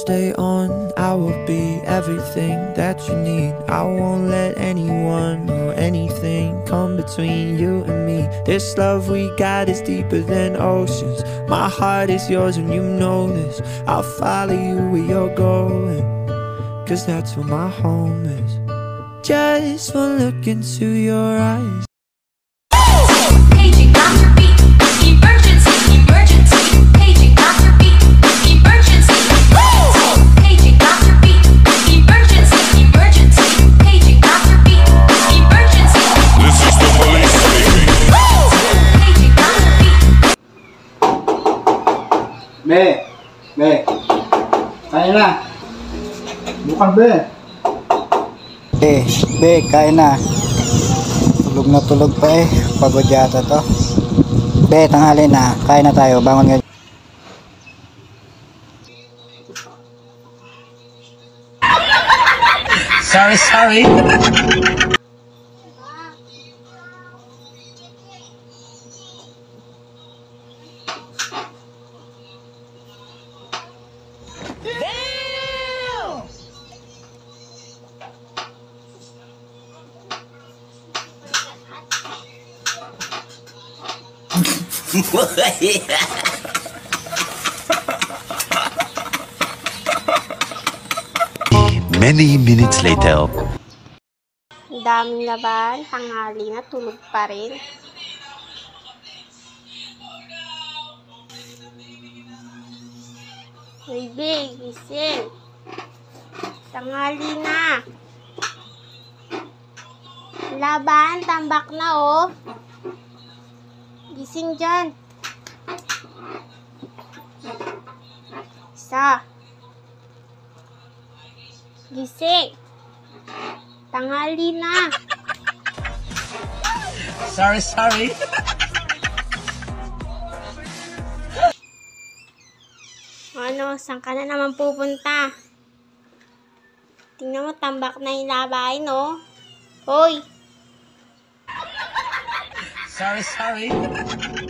stay on, I will be everything that you need. I won't let anyone or anything come between you and me. This love we got is deeper than oceans. My heart is yours and you know this. I'll follow you where you're going, 'cause that's where my home is. Just one look into your eyes. Paging Dr. Beat, emergency, emergency. Paging Dr. Beat, emergency. Paging Dr. Beat, emergency, emergency. Paging Dr. Beat, emergency. This is the police speaking. Paging Dr. Beat. Be, kain na. Bukan, Be. Be, kain na. Tulog na tulog pa eh. Pagod yata to. Be, tanghali na. Kain na tayo. Bangon nga. Sorry. Many minutes later. Daming laban, tanghali na, tulog pa rin. Baby, gising. Tanghali na. Laban, tambak na oh. Gising dyan. Isa. Gising. Tanghali na. Sorry. Ano, saan ka na naman pupunta? Tingnan mo, tambak na yung labay, no? Hoy! Sorry.